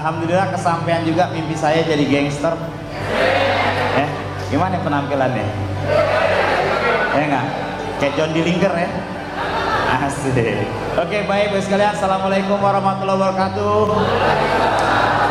Alhamdulillah kesampaian juga mimpi saya jadi gangster. Gimana penampilannya? Ya enggak? Kayak John Dillinger ya? Asik. Oke, baik Bapak sekalian, assalamualaikum warahmatullahi wabarakatuh.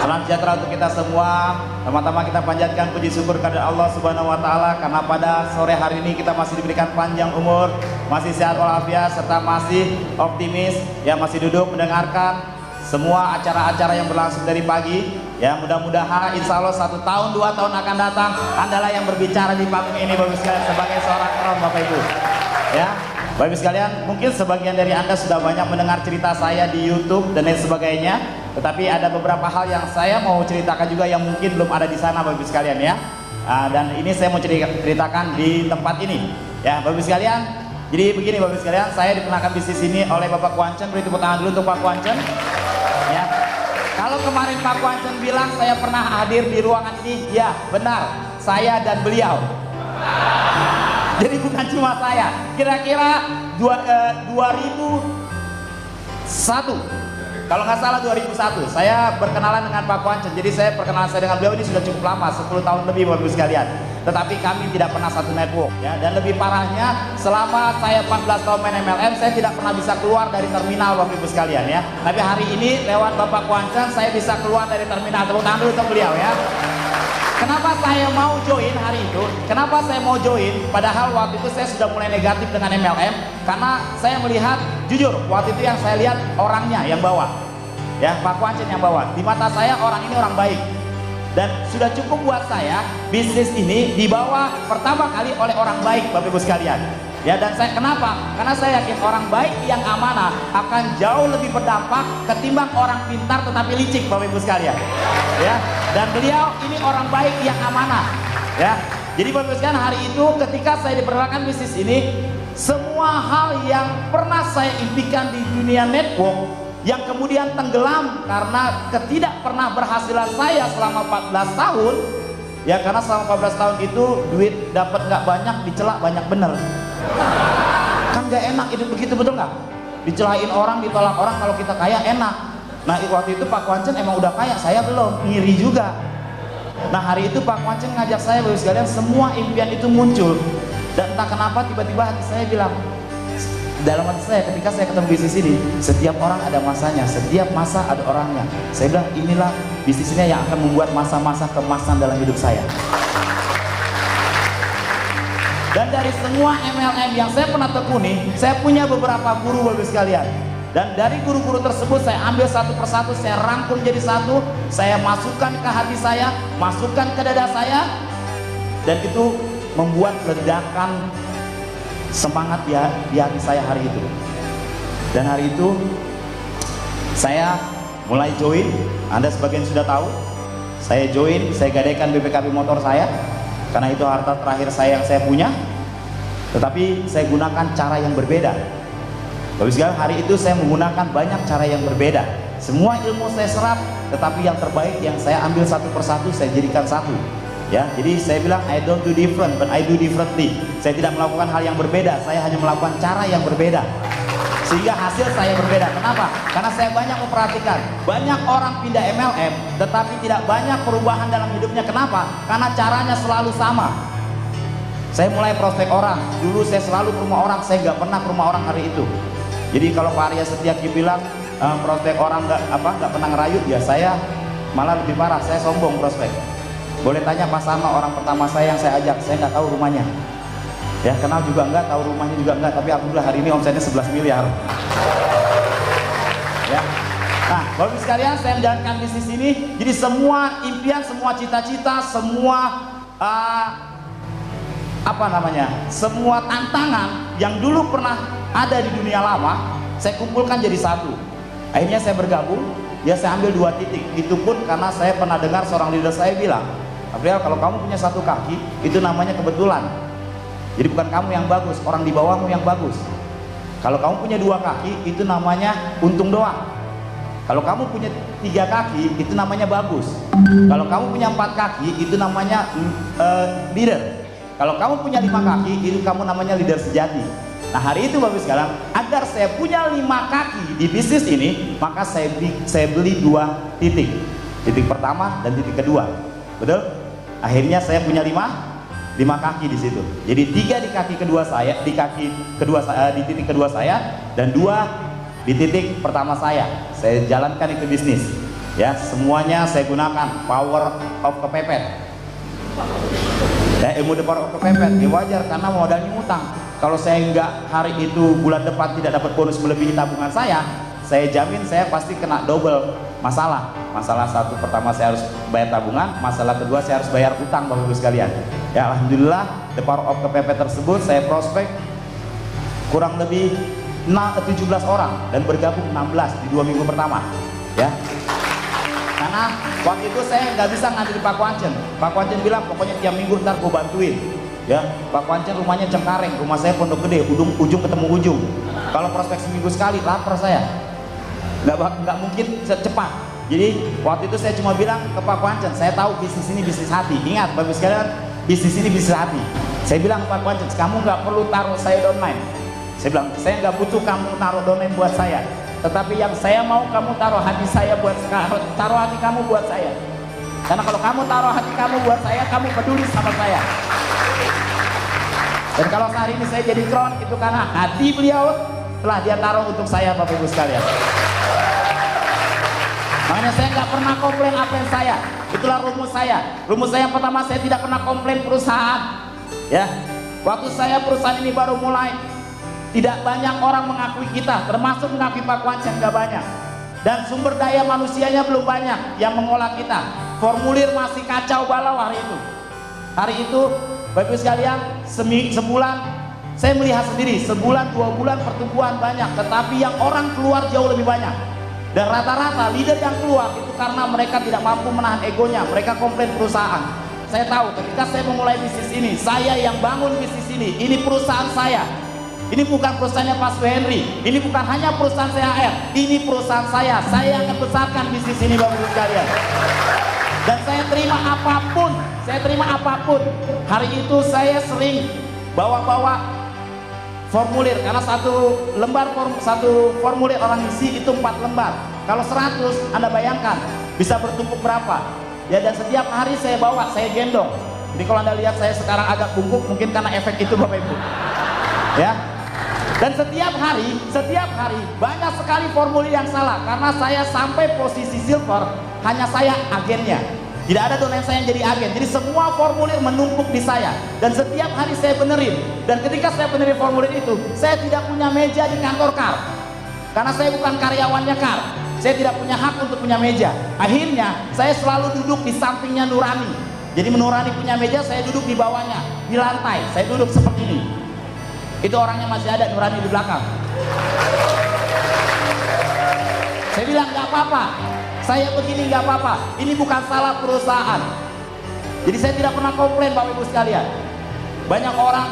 Salam sejahtera untuk kita semua. Teman-teman, kita panjatkan puji syukur kepada Allah Subhanahu wa taala karena pada sore hari ini kita masih diberikan panjang umur, masih sehat walafiat serta masih optimis, ya masih duduk mendengarkan semua acara-acara yang berlangsung dari pagi. Ya, mudah-mudahan insya Allah 1 tahun 2 tahun akan datang Andalah yang berbicara di panggung ini Bapak sekalian sebagai seorang kron Bapak Ibu. Ya, Bapak sekalian, mungkin sebagian dari Anda sudah banyak mendengar cerita saya di YouTube dan lain sebagainya. Tetapi ada beberapa hal yang saya mau ceritakan juga yang mungkin belum ada di sana Bapak sekalian ya. Dan ini saya mau ceritakan di tempat ini. Ya, Bapak sekalian. Jadi begini Bapak sekalian, saya dikenalkan bisnis ini oleh Bapak Kuancen. Beri tepuk tangan dulu untuk Pak Kuancen. Ya. Kalau kemarin Pak Kuancen bilang saya pernah hadir di ruangan ini, ya benar, saya dan beliau. Jadi bukan cuma saya. Kira-kira 2001, kalau nggak salah 2001, saya berkenalan dengan Pak Kuancen. Jadi perkenalan saya dengan beliau ini sudah cukup lama, 10 tahun lebih Bapak Ibu sekalian. Tetapi kami tidak pernah satu network ya. Dan lebih parahnya, selama saya 14 tahun main MLM, saya tidak pernah bisa keluar dari terminal Bapak Ibu sekalian ya. Tapi hari ini lewat Bapak Kuancen saya bisa keluar dari terminal. Tepuk tangan dulu untuk beliau ya. Kenapa saya mau join hari itu? Kenapa saya mau join? Padahal waktu itu saya sudah mulai negatif dengan MLM karena saya melihat, jujur, waktu itu yang saya lihat orangnya yang bawa. Ya, Pak Kuancen yang bawa. Di mata saya orang ini orang baik. Dan sudah cukup buat saya bisnis ini dibawa pertama kali oleh orang baik Bapak Ibu sekalian. Ya, dan saya kenapa? Karena saya yakin orang baik yang amanah akan jauh lebih berdampak ketimbang orang pintar tetapi licik Bapak Ibu sekalian. Ya, dan beliau ini orang baik yang amanah. Ya. Jadi Bapak Ibu sekalian, hari itu ketika saya diperkenalkan bisnis ini, semua hal yang pernah saya impikan di dunia network yang kemudian tenggelam karena ketidak pernah berhasilan saya selama 14 tahun. Ya, karena selama 14 tahun itu duit dapat nggak banyak, dicela banyak bener. Kan nggak enak hidup begitu, betul nggak? Dicelain orang, ditolak orang, kalau kita kaya enak. Nah, waktu itu Pak Kuancen emang udah kaya, saya belum, ngiri juga. Nah, hari itu Pak Kuancen ngajak saya Bapak sekalian, semua impian itu muncul. Dan entah kenapa tiba-tiba hati saya bilang, dalam hati saya ketika saya ketemu bisnis ini, setiap orang ada masanya, setiap masa ada orangnya. Saya bilang inilah bisnisnya yang akan membuat masa-masa kemasan dalam hidup saya. Dan dari semua MLM yang saya pernah tekuni, saya punya beberapa guru Bapak sekalian. Dan dari guru-guru tersebut saya ambil satu persatu, saya rangkum jadi satu, saya masukkan ke hati saya, masukkan ke dada saya, dan itu membuat ledakan semangat di hati saya hari itu. Dan hari itu saya mulai join. Anda sebagian sudah tahu, saya join, saya gadaikan BPKB motor saya karena itu harta terakhir saya yang saya punya. Tetapi saya gunakan cara yang berbeda. Bapak sekalian, hari itu saya menggunakan banyak cara yang berbeda. Semua ilmu saya serap, tetapi yang terbaik yang saya ambil satu persatu saya jadikan satu. Ya, jadi saya bilang I don't do different, but I do differently. Saya tidak melakukan hal yang berbeda, saya hanya melakukan cara yang berbeda. Sehingga hasil saya berbeda. Kenapa? Karena saya banyak memperhatikan, banyak orang pindah MLM, tetapi tidak banyak perubahan dalam hidupnya. Kenapa? Karena caranya selalu sama. Saya mulai prospek orang. Dulu saya selalu ke rumah orang, saya nggak pernah ke rumah orang hari itu. Jadi kalau Pak Arya Setiaki bilang prospek orang nggak pernah ngerayut, ya saya malah lebih parah, saya sombong prospek. Boleh tanya Pak Sarno, orang pertama saya yang saya ajak, saya nggak tahu rumahnya. Ya, kenal juga enggak, tahu rumahnya juga enggak, tapi alhamdulillah hari ini omsetnya 11 miliar. Ya. Nah, Bapak sekalian, saya menjalankan bisnis ini, jadi semua impian, semua cita-cita, semua semua tantangan yang dulu pernah ada di dunia lama, saya kumpulkan jadi satu. Akhirnya saya bergabung, ya saya ambil 2 titik. Itu pun karena saya pernah dengar seorang leader saya bilang, Gabriel, kalau kamu punya 1 kaki, itu namanya kebetulan. Jadi bukan kamu yang bagus, orang di bawahmu yang bagus. Kalau kamu punya 2 kaki, itu namanya untung doang. Kalau kamu punya 3 kaki, itu namanya bagus. Kalau kamu punya 4 kaki, itu namanya leader. Kalau kamu punya 5 kaki, itu kamu namanya leader sejati. Nah, hari itu Bapak sekalian, agar saya punya 5 kaki di bisnis ini, maka saya beli 2 titik. Titik pertama dan titik kedua, betul? Akhirnya saya punya lima kaki di situ. Jadi 3 di kaki kedua saya, di titik kedua saya, dan 2 di titik pertama saya. Saya jalankan itu bisnis. Ya, semuanya saya gunakan power of kepepet. Ya, ilmu the power of kepepet. Ya wajar karena modalnya utang. Kalau saya nggak hari itu bulan depan tidak dapat bonus melebihi tabungan saya jamin saya pasti kena double masalah. Masalah satu pertama saya harus bayar tabungan, masalah kedua saya harus bayar utang, Bapak Ibu sekalian. Ya alhamdulillah the power of kepepet tersebut saya prospek kurang lebih 17 orang dan bergabung 16 di 2 minggu pertama. Ya. Karena waktu itu saya nggak bisa nganterin Pak Kwancen. Pak Kwancen bilang pokoknya tiap minggu ntar gue bantuin. Ya, Pak Kwancen rumahnya Cengkareng, rumah saya Pondok Gede, ujung ketemu ujung. Kalau prospek seminggu sekali, lapar saya. Nggak mungkin cepat. Jadi waktu itu saya cuma bilang ke Pak Kwancen, saya tahu bisnis ini bisnis hati. Ingat, Bapak sekalian, bisnis ini bisnis hati. Saya bilang ke Pak Kwancen, kamu nggak perlu taruh saya downline. Saya bilang, saya nggak butuh kamu taruh downline buat saya. Tetapi yang saya mau kamu taruh hati saya buat taruh hati kamu buat saya. Karena kalau kamu taruh hati kamu buat saya, kamu peduli sama saya. Dan kalau hari ini saya jadi crown itu karena hati beliau telah dia taruh untuk saya, Bapak Ibu sekalian. Makanya saya nggak pernah komplain upline saya. Itulah rumus saya. Rumus saya yang pertama, saya tidak pernah komplain perusahaan. Ya, waktu saya perusahaan ini baru mulai, tidak banyak orang mengakui kita, termasuk mengakui Pak Kwancen nggak banyak. Dan sumber daya manusianya belum banyak yang mengolah kita. Formulir masih kacau balau hari itu. Hari itu, Bapak Ibu sekalian, sebulan saya melihat sendiri, sebulan 2 bulan pertumbuhan banyak, tetapi yang orang keluar jauh lebih banyak. Dan rata-rata leader yang keluar itu karena mereka tidak mampu menahan egonya, mereka komplain perusahaan. Saya tahu ketika saya memulai bisnis ini, saya yang bangun bisnis ini perusahaan saya. Ini bukan perusahaannya Pak Henry, ini bukan hanya perusahaan CHR, ini perusahaan saya yang akan besarkan bisnis ini, Bapak Ibu sekalian. Dan saya terima apapun. Hari itu saya sering bawa formulir, karena satu formulir orang isi itu 4 lembar. Kalau 100, Anda bayangkan bisa bertumpuk berapa? Ya, dan setiap hari saya bawa, saya gendong. Jadi kalau Anda lihat saya sekarang agak bungkuk, mungkin karena efek itu, Bapak Ibu. Ya. Dan setiap hari banyak sekali formulir yang salah, karena saya sampai posisi silver, hanya saya agennya. Tidak ada donatur saya yang jadi agen. Jadi semua formulir menumpuk di saya. Dan setiap hari saya benerin. Dan ketika saya benerin formulir itu, saya tidak punya meja di kantor KAR. Karena saya bukan karyawannya KAR. Saya tidak punya hak untuk punya meja. Akhirnya saya selalu duduk di sampingnya Nurani. Jadi Nurani punya meja, saya duduk di bawahnya, di lantai. Saya duduk seperti ini. Itu orangnya masih ada, Nurani di belakang. Saya bilang nggak apa-apa, saya begini nggak apa-apa. Ini bukan salah perusahaan. Jadi saya tidak pernah komplain, Bapak Ibu sekalian. Banyak orang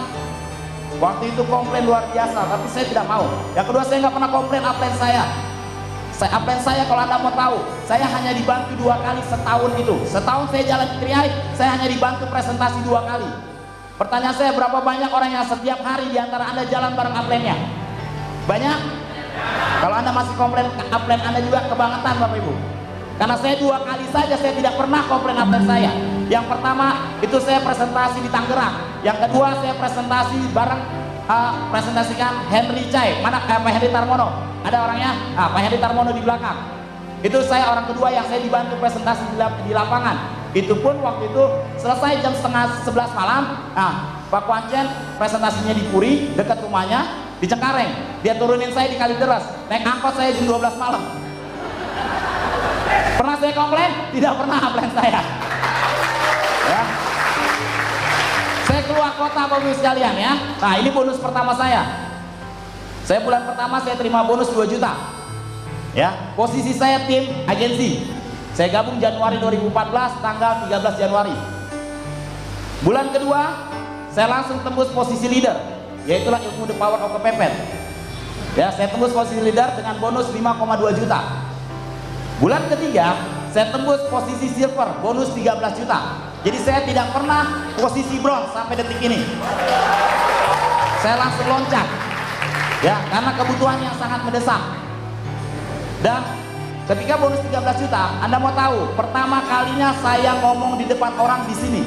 waktu itu komplain luar biasa, tapi saya tidak mau. Yang kedua, saya nggak pernah komplain upline saya. Upline saya kalau Anda mau tahu, saya hanya dibantu 2 kali setahun itu. Setahun saya jalan di Triai, saya hanya dibantu presentasi 2 kali. Pertanyaan saya, berapa banyak orang yang setiap hari diantara Anda jalan bareng upline-nya? Banyak? Kalau Anda masih komplain upline Anda juga kebangetan, Bapak Ibu. Karena saya 2 kali saja saya tidak pernah komplain upline saya. Yang pertama itu saya presentasi di Tangerang. Yang kedua saya presentasi bareng presentasikan Henry Chai. Mana Pak Henry Tarmono? Ada orangnya? Pak Henry Tarmono di belakang. Itu saya orang kedua yang saya dibantu presentasi di lapangan. Itu pun waktu itu selesai jam setengah 11 malam. Pak Kwancen presentasinya di Puri, dekat rumahnya, di Cengkareng. Dia turunin saya di Kalideres, naik angkot saya jam 12 malam. Pernah saya komplain? Tidak pernah upline saya. Ya. Saya keluar kota, Bapak Ibu sekalian ya. Nah, ini bonus pertama saya. Saya bulan pertama saya terima bonus 2 juta. Ya, posisi saya tim agensi. Saya gabung Januari 2014, tanggal 13 Januari. Bulan kedua, saya langsung tembus posisi leader, yaitulah ilmu the power of kepepet. Ya, saya tembus posisi leader dengan bonus 5,2 juta. Bulan ketiga, saya tembus posisi silver, bonus 13 juta. Jadi saya tidak pernah posisi bronze sampai detik ini. Saya langsung loncat. Ya, karena kebutuhan yang sangat mendesak. Dan ketika bonus 13 juta, Anda mau tahu, pertama kalinya saya ngomong di depan orang di sini.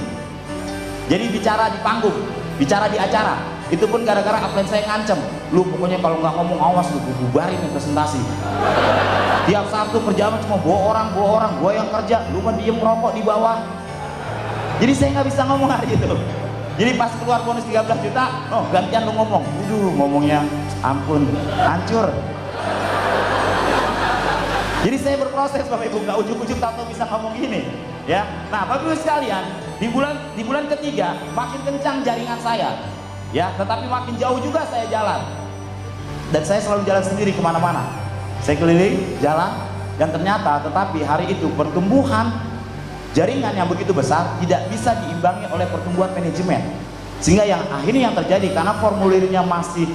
Jadi bicara di panggung, bicara di acara. Itu pun gara-gara upline saya ngancem, lu pokoknya kalau nggak ngomong awas lu, gue bubarin nih presentasi. Tiap Sabtu kerjaan cuma bawa orang, gue yang kerja, lu kan diem merokok di bawah. Jadi saya nggak bisa ngomong hari itu. Jadi pas keluar bonus 13 juta, oh gantian lu ngomong. Ngomongnya ampun, hancur. Jadi saya berproses Bapak Ibu, nggak ujuk-ujuk tahu bisa ngomong gini. Ya, nah Bapak Ibu sekalian, di bulan ketiga makin kencang jaringan saya. Ya, tetapi makin jauh juga saya jalan. Dan saya selalu jalan sendiri kemana-mana. Saya keliling, jalan, dan ternyata tetapi hari itu pertumbuhan jaringan yang begitu besar tidak bisa diimbangi oleh pertumbuhan manajemen. Sehingga yang akhirnya yang terjadi karena formulirnya masih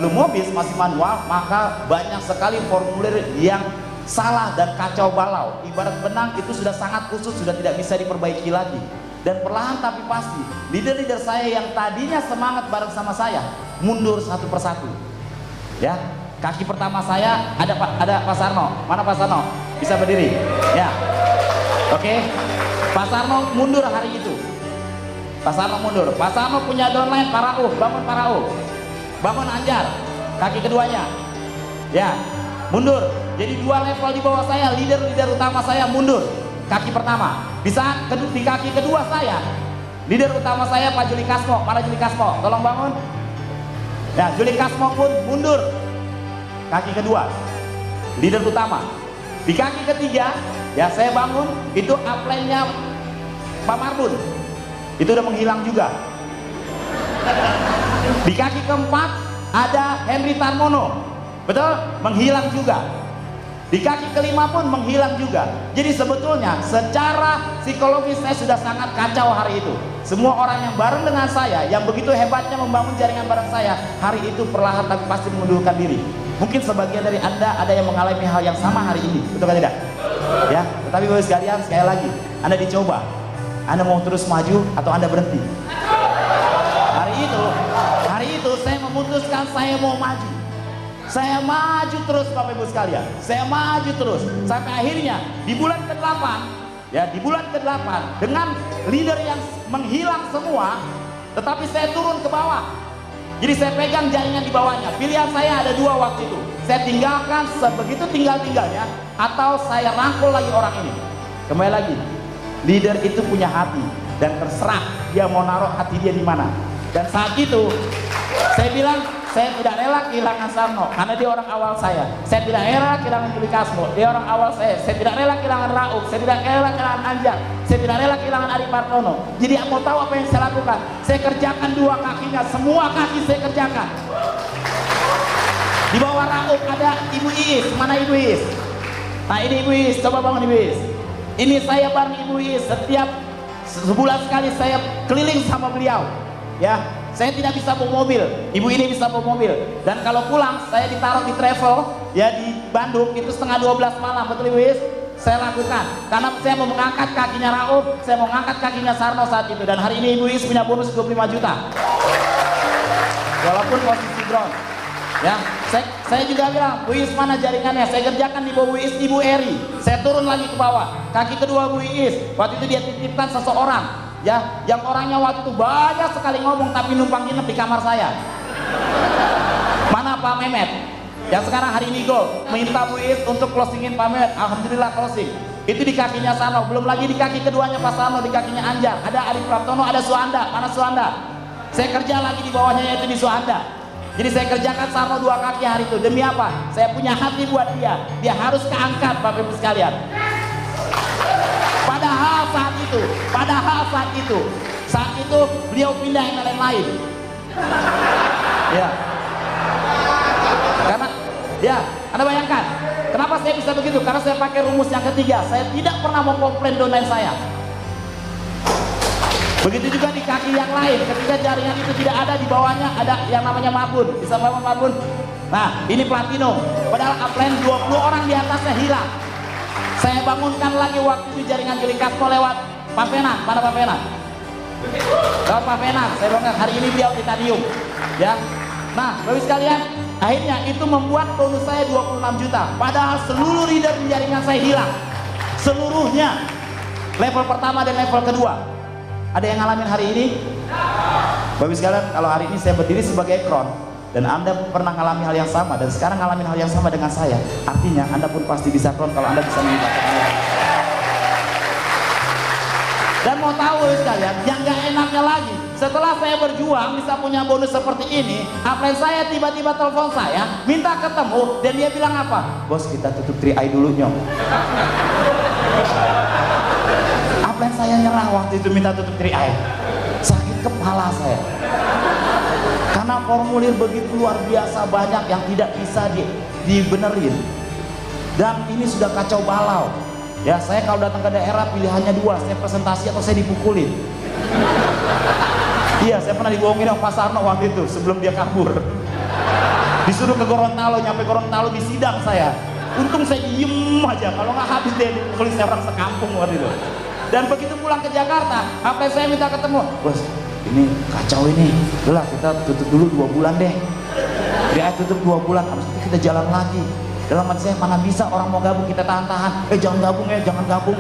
belum habis, masih manual, maka banyak sekali formulir yang salah dan kacau balau. Ibarat benang itu sudah sangat khusus, sudah tidak bisa diperbaiki lagi. Dan perlahan tapi pasti leader-leader saya yang tadinya semangat bareng sama saya mundur satu persatu. Ya, kaki pertama saya ada Pak Sarno. Mana Pak Sarno? Bisa berdiri? Ya. Oke. Pak Sarno mundur hari itu. Pak Sarno mundur. Pak Sarno punya downline Pak Rauf, bangun Pak Rauf. Bangun Anjar, kaki keduanya. Ya, mundur. Jadi 2 level di bawah saya, leader utama saya mundur. Kaki pertama. Bisa di kaki kedua saya, leader utama saya Pak Juli Kasmo. Mana Juli Kasmo? Tolong bangun. Ya, Juli Kasmo pun mundur. Kaki kedua, leader utama. Di kaki ketiga, ya saya bangun. Itu upline-nya Pak Marbun. Itu udah menghilang juga. Di kaki keempat ada Henry Tarmono. Betul? Menghilang juga. Di kaki kelima pun menghilang juga. Jadi sebetulnya secara psikologis saya sudah sangat kacau hari itu. Semua orang yang bareng dengan saya, yang begitu hebatnya membangun jaringan bareng saya, hari itu perlahan tapi pasti mengundurkan diri. Mungkin sebagian dari Anda ada yang mengalami hal yang sama hari ini, betul kan tidak? Ya, tetapi Bapak sekalian, sekali lagi, Anda dicoba. Anda mau terus maju atau Anda berhenti? Hari itu saya memutuskan saya mau maju. Saya maju terus Bapak Ibu sekalian. Saya maju terus sampai akhirnya di bulan ke-8, ya di bulan ke-8 dengan leader yang menghilang semua, tetapi saya turun ke bawah. Jadi saya pegang jaringan di bawahnya. Pilihan saya ada 2 waktu itu. Saya tinggalkan sebegitu tinggalnya atau saya rangkul lagi orang ini. Kembali lagi, leader itu punya hati dan terserah dia mau naruh hati dia di mana. Dan saat itu saya bilang, saya tidak rela kehilangan Sarno karena dia orang awal saya. Saya tidak rela kehilangan Juli Kasmo, dia orang awal saya. Saya tidak rela kehilangan Rauf, saya tidak rela kehilangan Anjar, saya tidak rela kehilangan Ari Partono. Jadi mau tahu apa yang saya lakukan? Saya kerjakan 2 kakinya, semua kaki saya kerjakan. Di bawah Rauf ada Ibu Iis. Mana Ibu Iis? Nah ini Ibu Iis, coba bangun Ibu Iis. Ini saya bareng Ibu Iis, setiap sebulan sekali saya keliling sama beliau. Ya, saya tidak bisa bawa mobil, ibu ini bisa bawa mobil. Dan kalau pulang, saya ditaruh di travel, ya di Bandung, itu setengah 12 malam, betul Ibu Is? Saya lakukan, karena saya mau mengangkat kakinya Rauf, saya mau mengangkat kakinya Sarno saat itu. Dan hari ini Ibu Is punya bonus 25 juta. Walaupun posisi drone. Ya, saya juga bilang, Bu Is mana jaringannya? Saya kerjakan di bawah Bu Is, Ibu Eri. Saya turun lagi ke bawah, kaki kedua Bu Is. Waktu itu dia titipkan seseorang. Ya, yang orangnya waktu itu banyak sekali ngomong tapi numpang nginep di kamar saya. Mana Pak Mehmet? Yang sekarang hari ini go minta Bu Is untuk closingin Pak Mehmet. Alhamdulillah closing. Itu di kakinya Sarno, belum lagi di kaki keduanya Pak Sarno, di kakinya Anjar. Ada Ari Praptono, ada Suanda. Mana Suanda? Saya kerja lagi di bawahnya yaitu di Suanda. Jadi saya kerjakan Sarno 2 kaki hari itu. Demi apa? Saya punya hati buat dia. Dia harus keangkat Bapak Ibu sekalian. Padahal saat itu beliau pindah yang lain. Ya. Karena ya, Anda bayangkan, kenapa saya bisa begitu? Karena saya pakai rumus yang ketiga. Saya tidak pernah mau komplain downline saya. Begitu juga di kaki yang lain, ketika jaringan itu tidak ada, di bawahnya ada yang namanya Marbun. Bisa bangun Marbun? Nah, ini Platino. Padahal upline 20 orang di atasnya hilang. Saya bangunkan lagi waktu itu jaringan Juli Kasmo lewat Pak Fenan. Mana Pak Fenan? Lewat Pak Fenan. Saya bangunkan hari ini beliau di Titanium. Ya. Nah, Bapak sekalian, Akhirnya itu membuat bonus saya 26 juta. Padahal seluruh leader di jaringan saya hilang. Seluruhnya. Level pertama dan level kedua. Ada yang ngalamin hari ini? Bapak sekalian, kalau hari ini saya berdiri sebagai Crown dan Anda pernah ngalami hal yang sama dan sekarang ngalamin hal yang sama dengan saya, artinya Anda pun pasti bisa Crown kalau Anda bisa menggunakan saya. Dan mau tahu sekalian, yang gak enaknya lagi, setelah saya berjuang bisa punya bonus seperti ini, upline saya tiba-tiba telepon saya, minta ketemu, dan dia bilang apa? Bos, kita tutup 3i dulu nyong. Upline saya nyerah waktu itu minta tutup 3i. Sakit kepala saya. Karena formulir begitu luar biasa banyak yang tidak bisa dibenerin. Dan ini sudah kacau balau. Ya, saya kalau datang ke daerah pilihannya dua, saya presentasi atau saya dipukulin. Iya, saya pernah dibohongin sama Pak Sarno waktu itu sebelum dia kabur. Disuruh ke Gorontalo, nyampe Gorontalo di sidang saya. Untung saya diem aja, kalau nggak habis dia dipukulin saya orang sekampung waktu itu. Dan begitu pulang ke Jakarta, apa saya minta ketemu, bos, ini kacau ini, udah kita tutup dulu 2 bulan deh. Dia tutup 2 bulan, habis itu kita jalan lagi. Dalam hati saya, mana bisa orang mau gabung kita tahan-tahan. Jangan gabung ya, jangan gabung.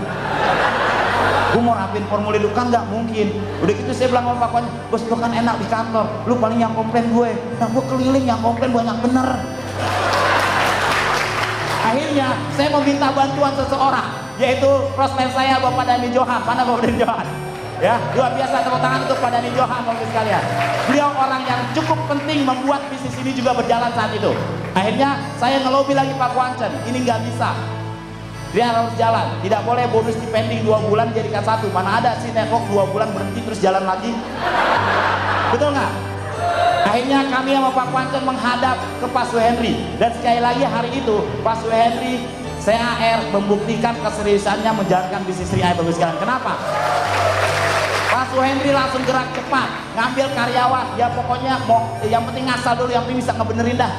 Gue mau rapin formulir lu kan nggak mungkin. Udah gitu saya bilang sama Pak Wan, bos lu kan enak di kantor, lu paling yang komplain gue. Nah gue keliling yang komplain banyak bener. Akhirnya saya meminta bantuan seseorang, yaitu prospek saya Bapak Dhani Johan. Mana Bapak Dhani Johan? Ya, luar biasa, tepuk tangan untuk Pak Dhani Johan Bapak sekalian. Beliau orang yang cukup penting membuat bisnis ini juga berjalan saat itu. Akhirnya saya ngelobi lagi Pak Kwancen, ini nggak bisa. Dia harus jalan, tidak boleh bonus dipending 2 bulan jadikan 1. Mana ada sih network 2 bulan berhenti terus jalan lagi? Betul nggak? Akhirnya kami sama Pak Kwancen menghadap ke Pak Suhendri. Dan sekali lagi hari itu Pak Suhendri CAR membuktikan keseriusannya menjalankan bisnis 3i Bapak sekalian. Kenapa? Pak Suhendri langsung gerak cepat, ngambil karyawan, ya pokoknya mau, yang penting ngasal dulu, yang penting bisa ngebenerin dah.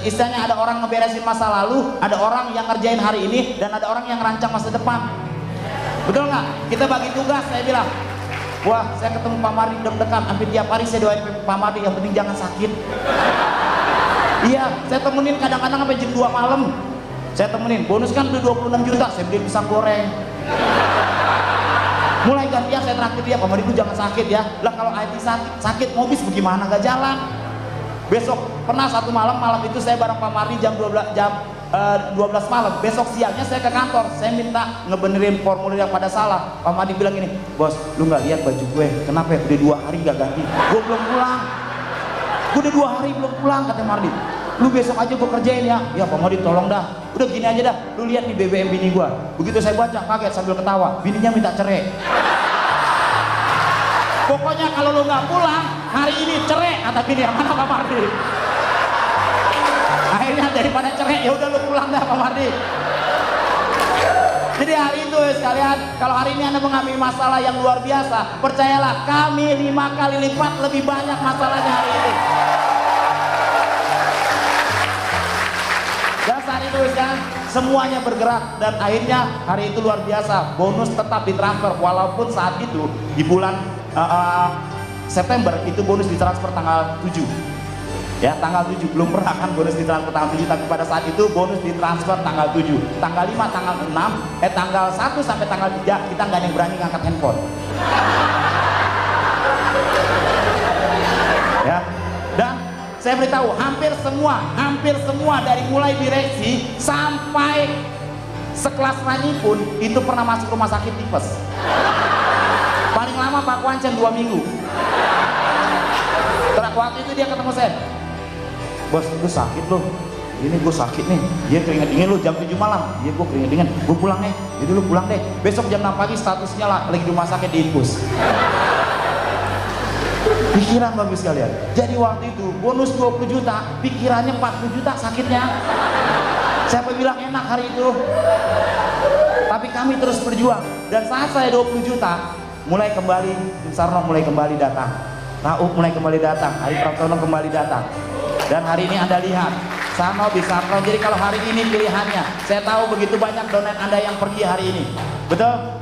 Istilahnya ada orang ngeberesin masa lalu, ada orang yang ngerjain hari ini, dan ada orang yang rancang masa depan. Betul nggak? Kita bagi tugas, saya bilang, wah saya ketemu Pak Mardi deg-degan, hampir tiap hari saya doain Pak Mardi, yang penting jangan sakit. Iya, saya temenin kadang-kadang sampai jam 2 malam. Saya temenin, bonus kan udah 26 juta, saya beli pisang goreng. Mulai gantian saya traktir dia, Pak Mardi itu jangan sakit ya. Lah kalau IT sakit mobil bagaimana, gak jalan. Besok pernah satu malam itu saya bareng Pak Mardi jam 12 malam. Besok siangnya saya ke kantor, saya minta ngebenerin formulir yang pada salah. Pak Mardi bilang gini, bos lu nggak lihat baju gue, kenapa ya udah 2 hari nggak ganti, gue belum pulang. Gue udah 2 hari belum pulang, kata Mardi. Lu besok aja gue kerjain ya. Ya Pak Mardi tolong dah, udah gini aja dah, lu lihat di BBM bini gue. Begitu saya baca kaget sambil ketawa, bininya minta cerai. Pokoknya kalau lu nggak pulang hari ini cerai, kata bini. Mana Pak Mardi? Akhirnya daripada cerai ya udah lu pulang dah Pak Mardi. Jadi hari itu sekalian, kalau hari ini Anda mengalami masalah yang luar biasa, percayalah kami 5 kali lipat lebih banyak masalahnya hari ini. Dan saat itu kan semuanya bergerak dan akhirnya hari itu luar biasa, bonus tetap ditransfer walaupun saat itu di bulan September itu bonus ditransfer tanggal 7 ya, tanggal 7 belum pernah kan bonus ditransfer tanggal 7, tapi pada saat itu bonus ditransfer tanggal 7, tanggal 5, tanggal 6, tanggal 1 sampai tanggal 3 kita nggak ada yang berani ngangkat handphone ya. Dan saya beritahu hampir semua dari mulai direksi sampai sekelas Rani pun itu pernah masuk rumah sakit tipes. Paling lama Pak Kwancen 2 minggu. Terus waktu itu dia ketemu saya, bos gue sakit loh, ini gue sakit nih, dia keringet dingin lu jam 7 malam, dia gue keringet dingin, gue pulang nih, jadi lu pulang deh, besok jam 6 pagi statusnya lagi di rumah sakit diinfus. Pikiran bagus sekalian. Jadi waktu itu bonus 20 juta, pikirannya 40 juta sakitnya. Siapa bilang enak hari itu? Tapi kami terus berjuang. Dan saat saya 20 juta, mulai kembali, Tim Sarno mulai kembali datang, Rauf mulai kembali datang, Ari Pratono kembali datang. Dan hari ini Anda lihat, Sarno bisa Sarno. Jadi kalau hari ini pilihannya, saya tahu begitu banyak donatur Anda yang pergi hari ini. Betul?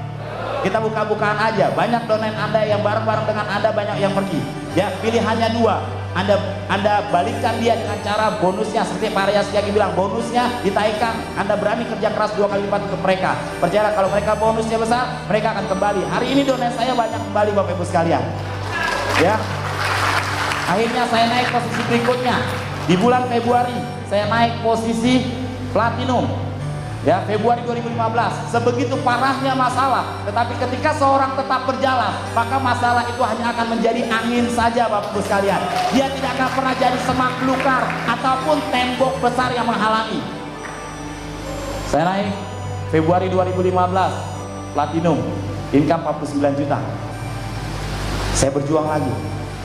kita buka-bukaan aja. Banyak donain Anda yang bareng-bareng dengan Anda, banyak yang pergi. Ya, pilihannya dua. Anda balikkan dia dengan cara bonusnya, seperti Pak Arya Setiaki bilang, bonusnya ditaikkan. Anda berani kerja keras 2 kali lipat untuk mereka. Percayalah, kalau mereka bonusnya besar, mereka akan kembali. Hari ini donasi saya banyak kembali, Bapak Ibu sekalian. Ya, akhirnya saya naik posisi berikutnya. Di bulan Februari saya naik posisi platinum. Ya, Februari 2015. Sebegitu parahnya masalah, tetapi ketika seorang tetap berjalan, maka masalah itu hanya akan menjadi angin saja, Bapak Ibu sekalian. Dia tidak akan pernah jadi semak belukar ataupun tembok besar yang menghalangi. Saya naik Februari 2015 platinum, income 49 juta. Saya berjuang lagi,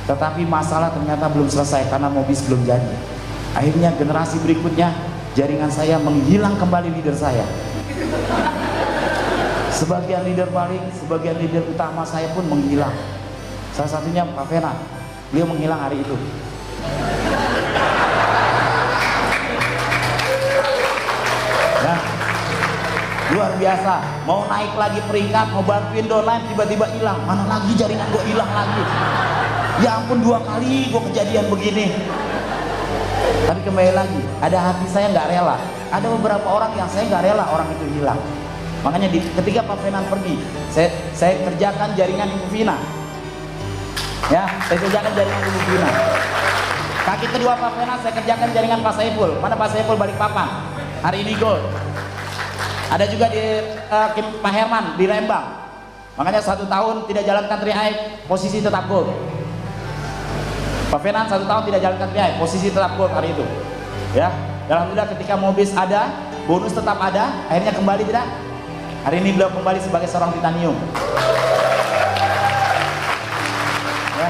tetapi masalah ternyata belum selesai karena mobil belum jadi. Akhirnya generasi berikutnya, jaringan saya menghilang kembali leader saya. Sebagian leader balik, sebagian leader utama saya pun menghilang. Salah satunya Pak Fena, beliau menghilang hari itu. Ya, luar biasa. Mau naik lagi peringkat, mau bantuin downline, tiba-tiba hilang. Mana lagi jaringan gue hilang lagi. Ya ampun, 2 kali gue kejadian begini. Tapi kembali lagi, ada hati saya nggak rela. Ada beberapa orang yang saya nggak rela orang itu hilang. Makanya ketika Pak Fenan pergi, saya kerjakan jaringan Ibu Vina. Ya, saya kerjakan jaringan Ibu Vina. Kaki kedua Pak Fenan saya kerjakan jaringan Pak Saiful. Mana Pak Saiful balik papan? Hari ini gold. Ada juga di Pak Herman di Lembang. Makanya 1 tahun tidak jalankan tri-aib, posisi tetap gold. Pak Fenan 1 tahun tidak jalankan tri-aib, posisi tetap gold hari itu. Ya, alhamdulillah ketika Mobis ada, bonus tetap ada, akhirnya kembali tidak? Hari ini beliau kembali sebagai seorang titanium. Ya.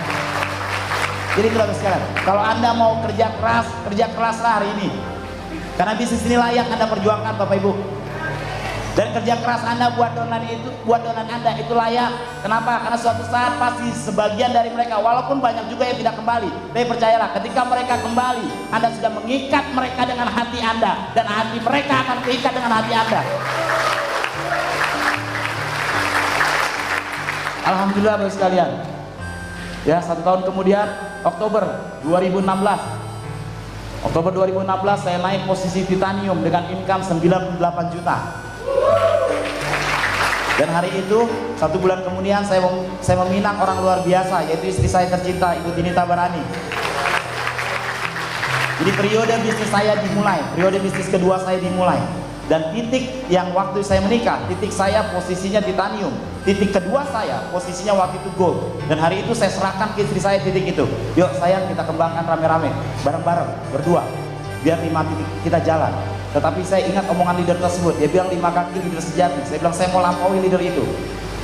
Jadi teman-teman sekalian, kalau Anda mau kerja keraslah hari ini. Karena bisnis ini layak Anda perjuangkan, Bapak Ibu. Dan kerja keras Anda buat donan Anda itu layak. Kenapa? Karena suatu saat pasti sebagian dari mereka, walaupun banyak juga yang tidak kembali, tapi percayalah, ketika mereka kembali, Anda sudah mengikat mereka dengan hati Anda, dan hati mereka akan keikat dengan hati Anda. Alhamdulillah Bapak sekalian. Ya, 1 tahun kemudian, Oktober 2016 saya naik posisi titanium dengan income 98 juta. Dan hari itu 1 bulan kemudian saya meminang orang luar biasa, yaitu istri saya tercinta, Ibu Dinita Barani. Jadi periode bisnis saya dimulai, periode bisnis kedua saya dimulai. Dan titik yang waktu saya menikah, titik saya posisinya titanium, titik kedua saya posisinya waktu itu gold. Dan hari itu saya serahkan ke istri saya titik itu. Yuk sayang, kita kembangkan rame-rame, bareng-bareng, berdua, biar 5 titik kita jalan. Tetapi saya ingat omongan leader tersebut, dia bilang 5 kaki leader sejati. Saya bilang saya mau lampaui leader itu.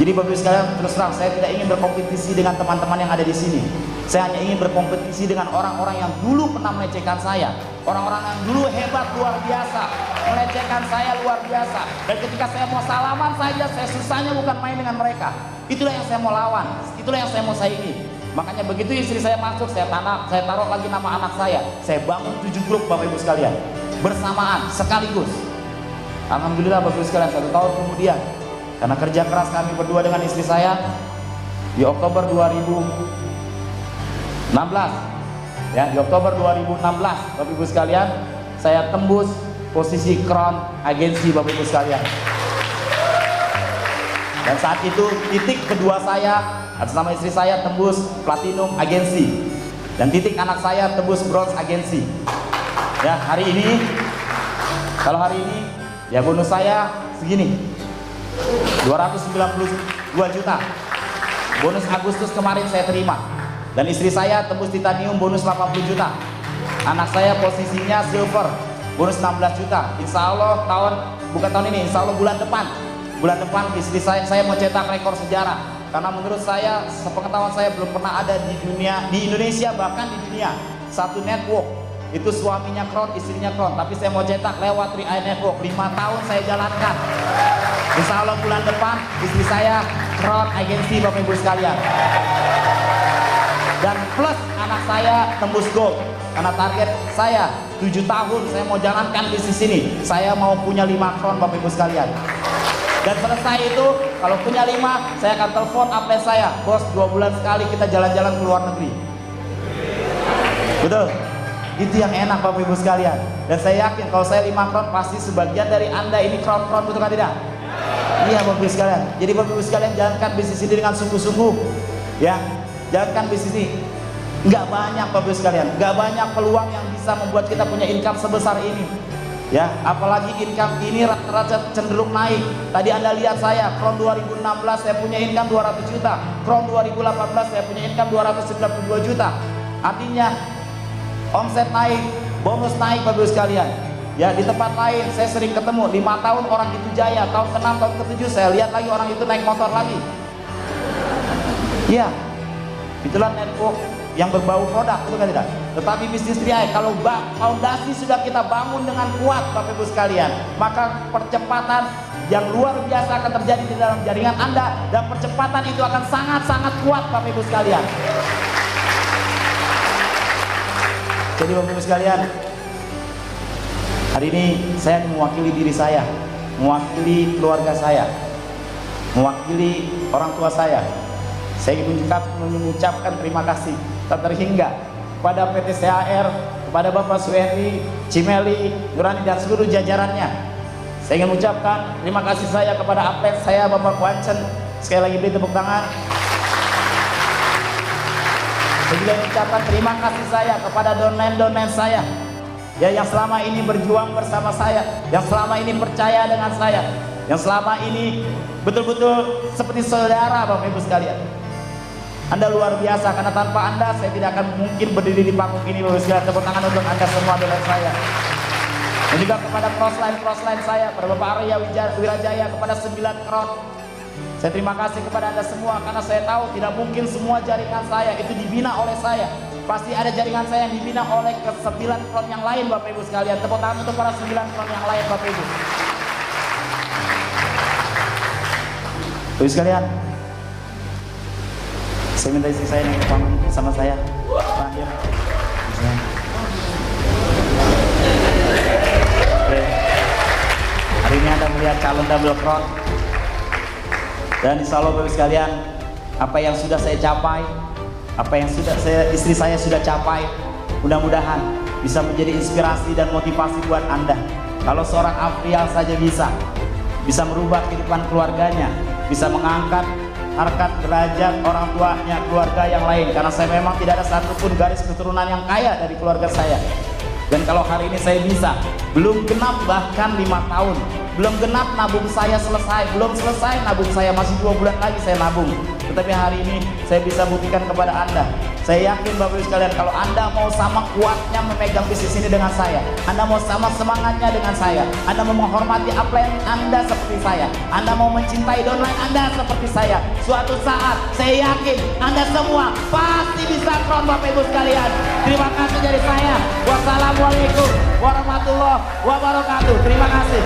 Jadi Bapak Ibu sekalian, terus terang saya tidak ingin berkompetisi dengan teman-teman yang ada di sini. Saya hanya ingin berkompetisi dengan orang-orang yang dulu pernah melecehkan saya, orang-orang yang dulu hebat luar biasa, melecehkan saya luar biasa. Dan ketika saya mau salaman saja, saya susahnya bukan main dengan mereka. Itulah yang saya mau lawan, itulah yang saya mau saingi. Makanya begitu istri saya masuk, saya taruh lagi nama anak saya bangun 7 grup Bapak Ibu sekalian, bersamaan, sekaligus. Alhamdulillah Bapak Ibu sekalian, 1 tahun kemudian, karena kerja keras kami berdua dengan istri saya, di Oktober 2016, ya, di Oktober 2016 Bapak Ibu sekalian, saya tembus posisi crown agensi Bapak Ibu sekalian. Dan saat itu titik kedua saya atas nama istri saya tembus platinum agensi, dan titik anak saya tembus bronze agensi. Ya, hari ini, kalau hari ini ya bonus saya segini, 292 juta. Bonus Agustus kemarin saya terima. Dan istri saya tembus titanium bonus 80 juta. Anak saya posisinya silver, bonus 16 juta. Insya Allah bukan tahun ini, insya Allah bulan depan istri saya mau cetak rekor sejarah. Karena menurut saya, sepengetahuan saya belum pernah ada di Indonesia, bahkan di dunia, satu network itu suaminya crown, istrinya crown. Tapi saya mau cetak lewat 3i Network, 5 tahun saya jalankan. Insya Allah bulan depan istri saya crown agensi Bapak Ibu sekalian. Dan plus anak saya tembus gold. Karena target saya 7 tahun saya mau jalankan bisnis ini. Saya mau punya 5 crown Bapak Ibu sekalian. Dan selesai itu, kalau punya 5, saya akan telepon upline saya, bos 2 bulan sekali kita jalan-jalan ke luar negeri. Betul? Itu yang enak Bapak Ibu sekalian. Dan saya yakin kalau saya 5 crown, pasti sebagian dari Anda ini crown-crown, betul kan tidak? Iya Bapak Ibu sekalian. Jadi Bapak Ibu sekalian, jalankan bisnis ini dengan sungguh-sungguh. Ya, jalankan bisnis ini. Nggak banyak Bapak Ibu sekalian, nggak banyak peluang yang bisa membuat kita punya income sebesar ini. Ya, apalagi income ini rata-rata cenderung naik. Tadi Anda lihat saya, Crown 2016 saya punya income 200 juta, Crown 2018 saya punya income 292 juta. Artinya omset naik, bonus naik Bapak Ibu sekalian. Ya, di tempat lain saya sering ketemu 5 tahun orang itu jaya, tahun ke-6, tahun ke-7 saya lihat lagi orang itu naik motor lagi. Ya, itulah network yang berbau produk, betul kan tidak? Tetapi bisnis TRI, kalau fondasi sudah kita bangun dengan kuat Bapak Ibu sekalian, maka percepatan yang luar biasa akan terjadi di dalam jaringan Anda, dan percepatan itu akan sangat-sangat kuat Bapak Ibu sekalian. Jadi Bapak Ibu sekalian, hari ini saya mewakili diri saya, mewakili keluarga saya, mewakili orang tua saya. Saya ingin mengucapkan terima kasih tak terhingga kepada PT CHR, kepada Bapak Suheri, Cimeli, Nurani dan seluruh jajarannya. Saya ingin mengucapkan terima kasih saya kepada upline saya Bapak Kwancen. Sekali lagi beri tepuk tangan. Saya juga mengucapkan terima kasih saya kepada donain saya, ya, yang selama ini berjuang bersama saya, yang selama ini percaya dengan saya, yang selama ini betul-betul seperti saudara Bapak Ibu sekalian. Anda luar biasa, karena tanpa Anda saya tidak akan mungkin berdiri di panggung ini Bapak Ibu sekalian. Tepuk tangan untuk Anda semua donain saya. Dan juga kepada crossline saya, kepada Bapak Arya Wirajaya, kepada 9 crown. Saya terima kasih kepada Anda semua, karena saya tahu tidak mungkin semua jaringan saya itu dibina oleh saya. Pasti ada jaringan saya yang dibina oleh ke-9 crown yang lain Bapak Ibu sekalian. Tepuk tangan untuk para 9 crown yang lain Bapak Ibu. Bapak Ibu sekalian, saya minta istri saya naik ke panggung sama saya. Terakhir. Oke. Hari ini Anda melihat calon double crown. Dan insya Allah Bapak sekalian, apa yang sudah saya capai, apa yang istri saya sudah capai, mudah-mudahan bisa menjadi inspirasi dan motivasi buat Anda. Kalau seorang Afrial saja bisa merubah kehidupan keluarganya, bisa mengangkat harkat derajat orang tuanya, keluarga yang lain. Karena saya memang tidak ada satupun garis keturunan yang kaya dari keluarga saya. Dan kalau hari ini saya bisa, belum genap bahkan 5 tahun, belum genap nabung saya selesai, belum selesai nabung saya, masih 2 bulan lagi saya nabung. Tetapi hari ini saya bisa buktikan kepada Anda. Saya yakin Bapak Ibu sekalian, kalau Anda mau sama kuatnya memegang bisnis ini dengan saya, Anda mau sama semangatnya dengan saya, Anda mau menghormati upline Anda seperti saya, Anda mau mencintai downline Anda seperti saya, suatu saat saya yakin Anda semua pasti bisa crown Bapak Ibu sekalian. Terima kasih dari saya. Wassalamualaikum warahmatullahi wabarakatuh. Terima kasih.